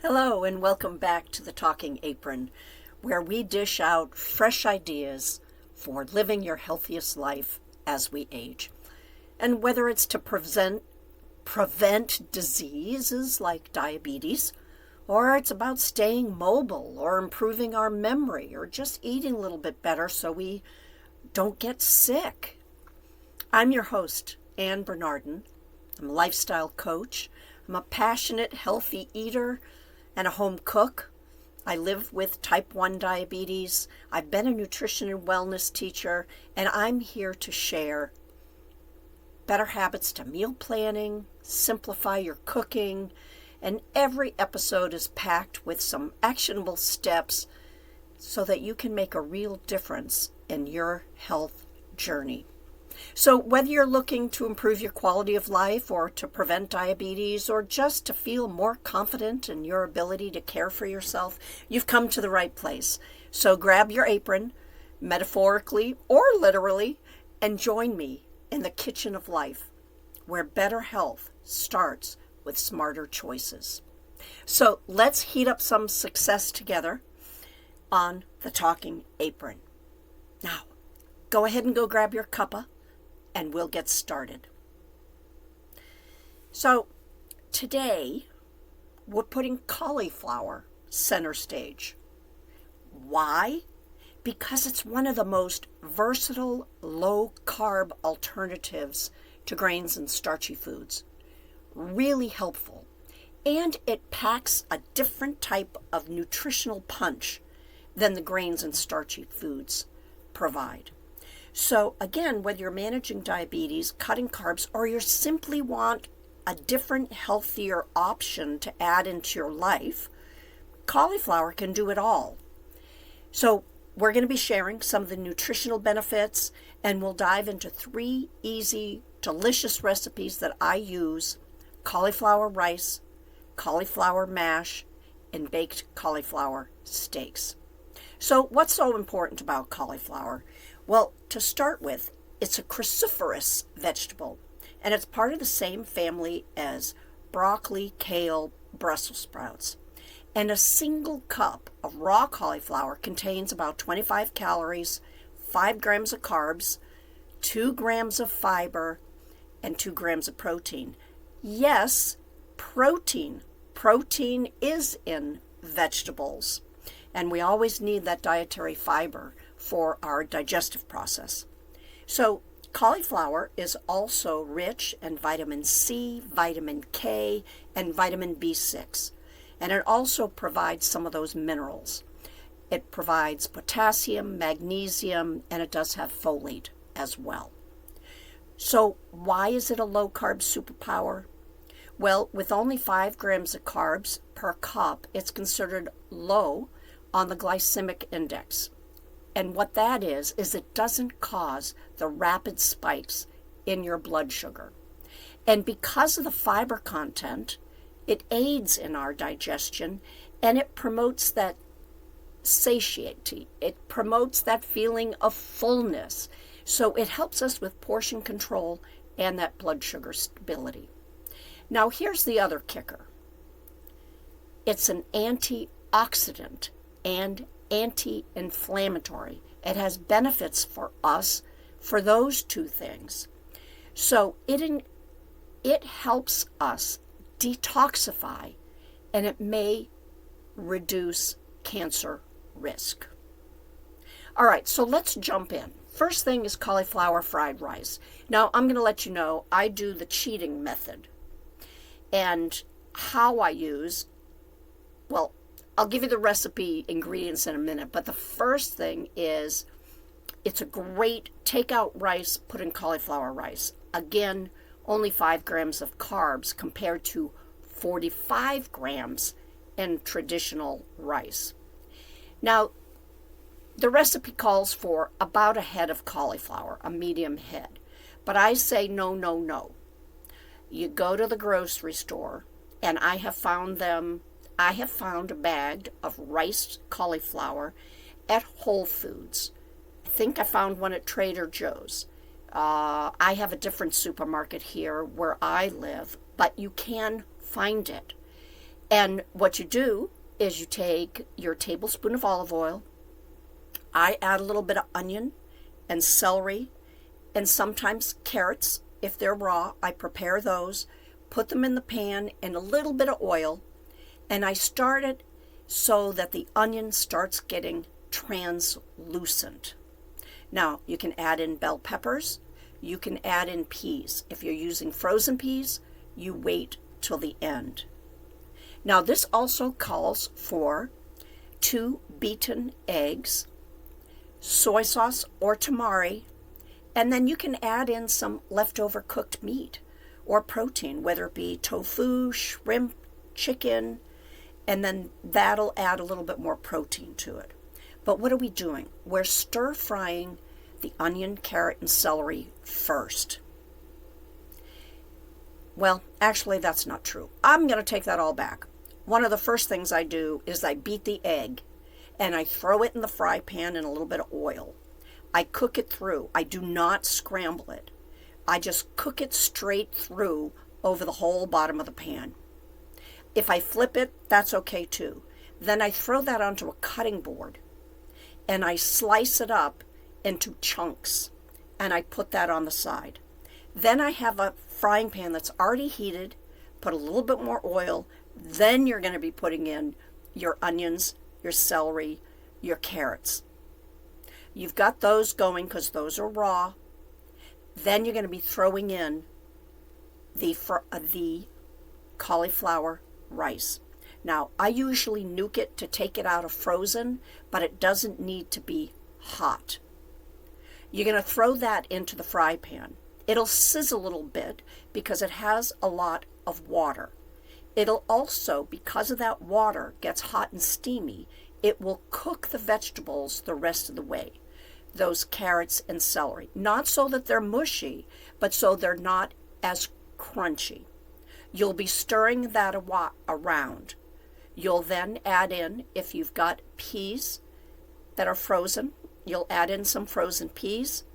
Hello, and welcome back to the Talking Apron, where we dish out fresh ideas for living your healthiest life as we age. And whether it's to prevent diseases like diabetes, or it's about staying mobile, or improving our memory, or just eating a little bit better so we don't get sick. I'm your host, Ann Bernardin. I'm a lifestyle coach. I'm a passionate, healthy eater and a home cook. I live with type 1 diabetes. I've been a nutrition and wellness teacher, and I'm here to share better habits to meal planning, simplify your cooking, and every episode is packed with some actionable steps so that you can make a real difference in your health journey. So whether you're looking to improve your quality of life or to prevent diabetes or just to feel more confident in your ability to care for yourself, you've come to the right place. So grab your apron, metaphorically or literally, and join me in the kitchen of life, where better health starts with smarter choices. So let's heat up some success together on the Talking Apron. Now, go ahead and go grab your cuppa, and we'll get started. So today, we're putting cauliflower center stage. Why? Because it's one of the most versatile low-carb alternatives to grains and starchy foods. Really helpful. And it packs a different type of nutritional punch than the grains and starchy foods provide. So again, whether you're managing diabetes, cutting carbs, or you simply want a different, healthier option to add into your life, cauliflower can do it all. So we're going to be sharing some of the nutritional benefits, and we'll dive into 3 easy, delicious recipes that I use: cauliflower rice, cauliflower mash, and baked cauliflower steaks. So what's so important about cauliflower? Well, to start with, it's a cruciferous vegetable, and it's part of the same family as broccoli, kale, Brussels sprouts. And a single cup of raw cauliflower contains about 25 calories, 5 grams of carbs, 2 grams of fiber, and 2 grams of protein. Yes, protein. Protein is in vegetables, and we always need that dietary fiber for our digestive process. So cauliflower is also rich in vitamin C, vitamin K, and vitamin B6. And it also provides some of those minerals. It provides potassium, magnesium, and it does have folate as well. So why is it a low-carb superpower? Well, with only 5 grams of carbs per cup, it's considered low on the glycemic index. And what that is it doesn't cause the rapid spikes in your blood sugar. And because of the fiber content, it aids in our digestion, and it promotes that satiety. It promotes that feeling of fullness. So it helps us with portion control and that blood sugar stability. Now here's the other kicker. It's an antioxidant and anti-inflammatory. It has benefits for us for those 2 things. So it helps us detoxify, and it may reduce cancer risk. All right, so let's jump in. First thing is cauliflower fried rice. Now, I'm going to let you know I do the cheating method. And how I use, well, I'll give you the recipe ingredients in a minute, but the first thing is it's a great takeout rice put in cauliflower rice. Again, only 5 grams of carbs compared to 45 grams in traditional rice. Now, the recipe calls for about a head of cauliflower, a medium head. But I say no, no, no. You go to the grocery store, and I have found a bag of riced cauliflower at Whole Foods. I think I found one at Trader Joe's. I have a different supermarket here where I live, but you can find it. And what you do is you take your tablespoon of olive oil. I add a little bit of onion and celery and sometimes carrots. If they're raw, I prepare those, put them in the pan in a little bit of oil, and I start it so that the onion starts getting translucent. Now, you can add in bell peppers. You can add in peas. If you're using frozen peas, you wait till the end. Now, this also calls for 2 beaten eggs, soy sauce or tamari, and then you can add in some leftover cooked meat or protein, whether it be tofu, shrimp, chicken, and then that'll add a little bit more protein to it. But what are we doing? We're stir frying the onion, carrot, and celery first. Well, actually, that's not true. I'm going to take that all back. One of the first things I do is I beat the egg and I throw it in the fry pan in a little bit of oil. I cook it through. I do not scramble it. I just cook it straight through over the whole bottom of the pan. If I flip it, that's okay too. Then I throw that onto a cutting board and I slice it up into chunks and I put that on the side. Then I have a frying pan that's already heated, put a little bit more oil. Then you're going to be putting in your onions, your celery, your carrots. You've got those going because those are raw. Then you're going to be throwing in the cauliflower rice. Now, I usually nuke it to take it out of frozen, but it doesn't need to be hot. You're going to throw that into the fry pan. It'll sizzle a little bit because it has a lot of water. It'll also, because of that water gets hot and steamy, it will cook the vegetables the rest of the way, those carrots and celery. Not so that they're mushy, but so they're not as crunchy. You'll be stirring that around. You'll then add in, if you've got peas that are frozen, you'll add in some frozen peas.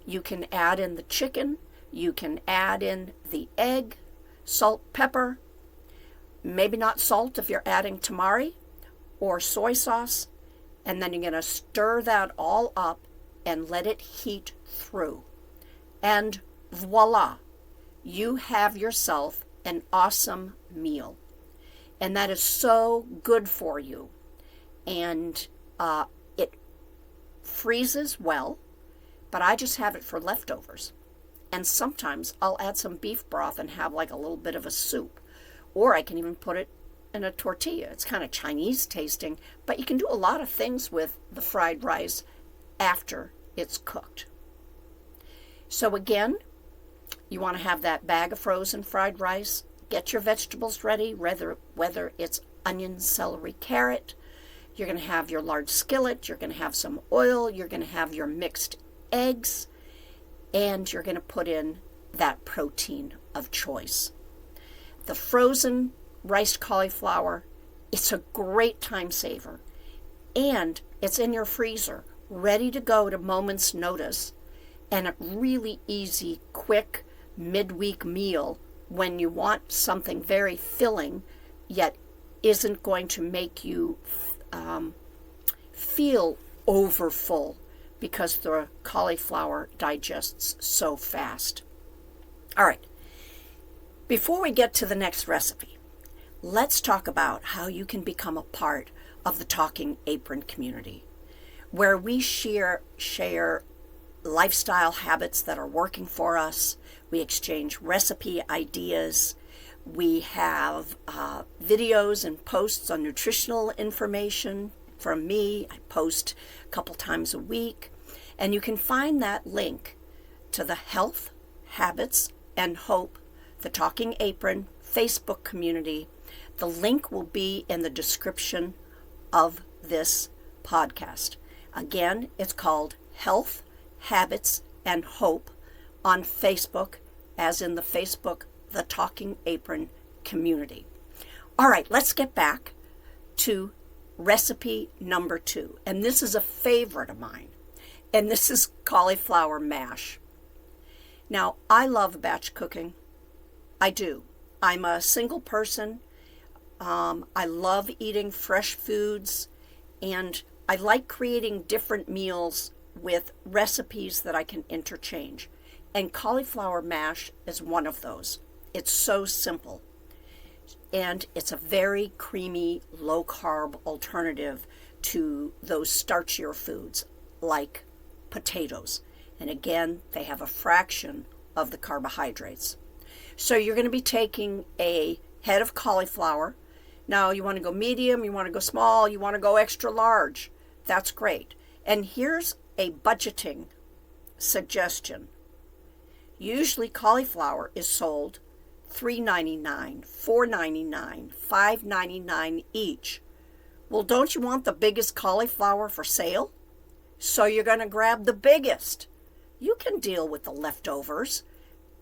You can add in the chicken. You can add in the egg, salt, pepper. Maybe not salt if you're adding tamari or soy sauce. And then you're going to stir that all up and let it heat through. And voila, you have yourself an awesome meal. And that is so good for you. And it freezes well, but I just have it for leftovers. And sometimes I'll add some beef broth and have like a little bit of a soup. Or I can even put it in a tortilla. It's kind of Chinese tasting, but you can do a lot of things with the fried rice after it's cooked. So again, you want to have that bag of frozen fried rice. Get your vegetables ready, whether it's onion, celery, carrot. You're going to have your large skillet. You're going to have some oil. You're going to have your mixed eggs. And you're going to put in that protein of choice. The frozen riced cauliflower, it's a great time saver. And it's in your freezer, ready to go at a moment's notice. And a really easy, quick, midweek meal when you want something very filling, yet isn't going to make you feel overfull because the cauliflower digests so fast. All right. Before we get to the next recipe, let's talk about how you can become a part of the Talking Apron community, where we share lifestyle habits that are working for us. We exchange recipe ideas. We have videos and posts on nutritional information from me. I post a couple times a week. And you can find that link to the Health, Habits, and Hope, the Talking Apron Facebook community. The link will be in the description of this podcast. Again, it's called Health, Habits, and Hope on Facebook, as in the Facebook, the Talking Apron community. All right, let's get back to recipe number 2. And this is a favorite of mine. And this is cauliflower mash. Now, I love batch cooking. I do. I'm a single person. I love eating fresh foods, and I like creating different meals with recipes that I can interchange. And cauliflower mash is one of those. It's so simple. And it's a very creamy, low-carb alternative to those starchier foods like potatoes. And again, they have a fraction of the carbohydrates. So you're going to be taking a head of cauliflower. Now, you want to go medium, you want to go small, you want to go extra large. That's great. And here's a budgeting suggestion. Usually cauliflower is sold $3.99, $4.99, $5.99 each. Well, don't you want the biggest cauliflower for sale? So you're going to grab the biggest. You can deal with the leftovers.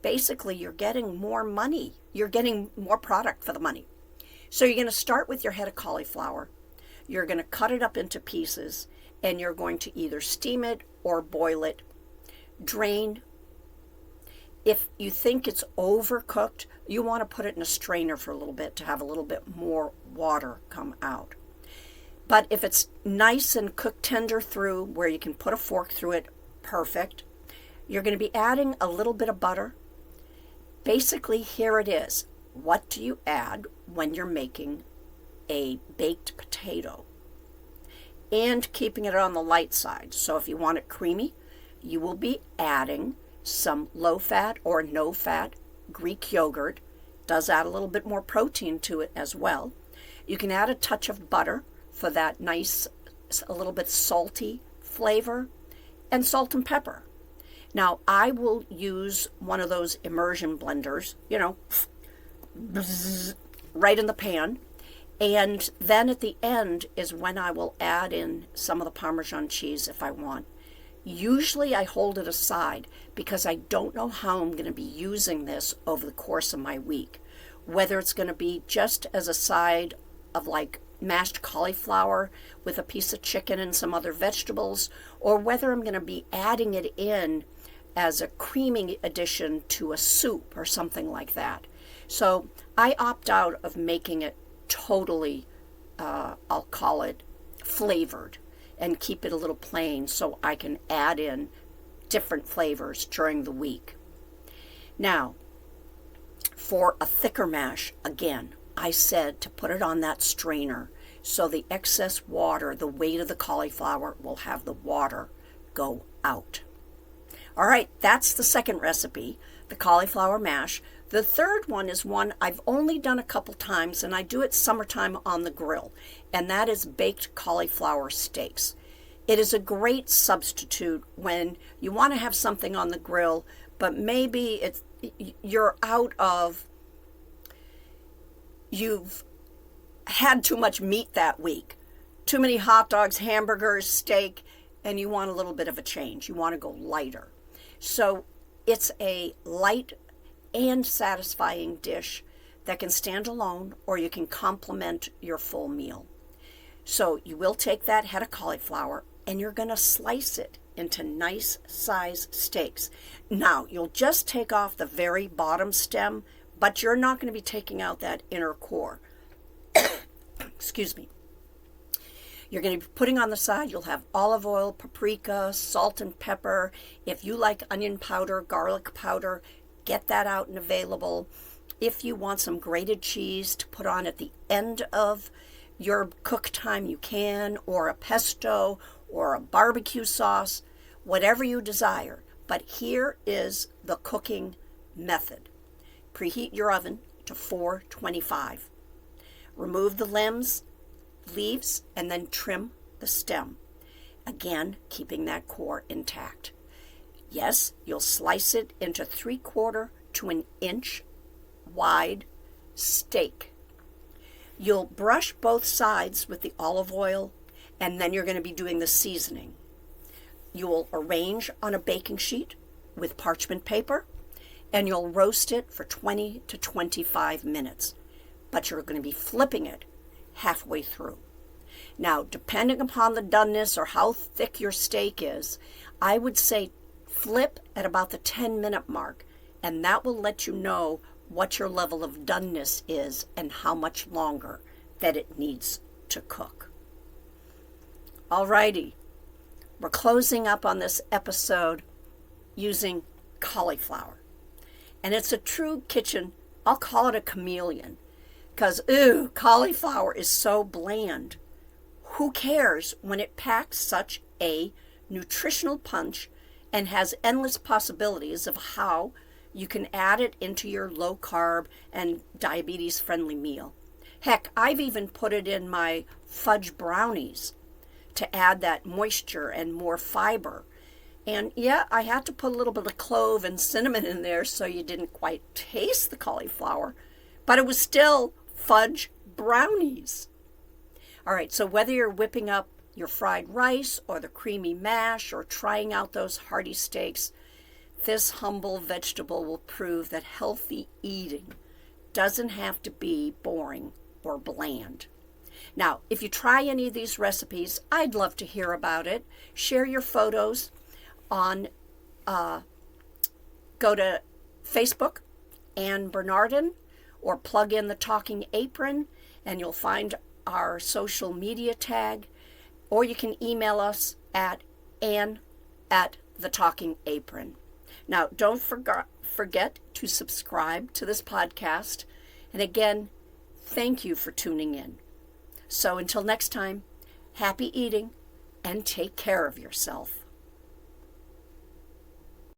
Basically, you're getting more money. You're getting more product for the money. So you're going to start with your head of cauliflower. You're going to cut it up into pieces, and you're going to either steam it or boil it. Drain. If you think it's overcooked, you want to put it in a strainer for a little bit to have a little bit more water come out. But if it's nice and cooked tender through, where you can put a fork through it, perfect. You're going to be adding a little bit of butter. Basically, here it is. What do you add when you're making a baked potato? And keeping it on the light side. So if you want it creamy, you will be adding some low-fat or no-fat Greek yogurt. Does add a little bit more protein to it as well. You can add a touch of butter for that nice, a little bit salty flavor, and salt and pepper. Now, I will use one of those immersion blenders, right in the pan. And then at the end is when I will add in some of the Parmesan cheese if I want. Usually I hold it aside because I don't know how I'm going to be using this over the course of my week. Whether it's going to be just as a side of like mashed cauliflower with a piece of chicken and some other vegetables, or whether I'm going to be adding it in as a creamy addition to a soup or something like that. So I opt out of making it totally, I'll call it flavored, and keep it a little plain so I can add in different flavors during the week. Now, for a thicker mash, again, I said to put it on that strainer so the excess water, the weight of the cauliflower, will have the water go out. All right, that's the second recipe, the cauliflower mash. The third one is one I've only done a couple times, and I do it summertime on the grill, and that is baked cauliflower steaks. It is a great substitute when you want to have something on the grill, but maybe you've had too much meat that week, too many hot dogs, hamburgers, steak, and you want a little bit of a change. You want to go lighter. So it's a light and satisfying dish that can stand alone, or you can complement your full meal. So you will take that head of cauliflower and you're going to slice it into nice size steaks. Now, you'll just take off the very bottom stem, but you're not going to be taking out that inner core. Excuse me. You're going to be putting on the side, you'll have olive oil, paprika, salt and pepper. If you like onion powder, garlic powder, get that out and available. If you want some grated cheese to put on at the end of your cook time, you can, or a pesto, or a barbecue sauce, whatever you desire. But here is the cooking method. Preheat your oven to 425. Remove the leaves, and then trim the stem. Again, keeping that core intact. Yes, you'll slice it into 3/4 to an inch wide steak. You'll brush both sides with the olive oil, and then you're going to be doing the seasoning. You'll arrange on a baking sheet with parchment paper, and you'll roast it for 20 to 25 minutes. But you're going to be flipping it halfway through. Now, depending upon the doneness or how thick your steak is, I would say flip at about the 10-minute mark, and that will let you know what your level of doneness is and how much longer that it needs to cook. Alrighty, we're closing up on this episode using cauliflower. And it's a true kitchen, I'll call it a chameleon, because cauliflower is so bland. Who cares when it packs such a nutritional punch and has endless possibilities of how you can add it into your low carb and diabetes friendly meal. Heck, I've even put it in my fudge brownies to add that moisture and more fiber. And yeah, I had to put a little bit of clove and cinnamon in there so you didn't quite taste the cauliflower, but it was still fudge brownies. All right, so whether you're whipping up your fried rice or the creamy mash or trying out those hearty steaks, this humble vegetable will prove that healthy eating doesn't have to be boring or bland. Now, if you try any of these recipes, I'd love to hear about it. Share your photos on, go to Facebook, Ann Bernardin, or plug in the Talking Apron, and you'll find our social media tag, or you can email us at ann@thetalkingapron. Now, don't forget to subscribe to this podcast, and again, thank you for tuning in. So until next time, happy eating and take care of yourself.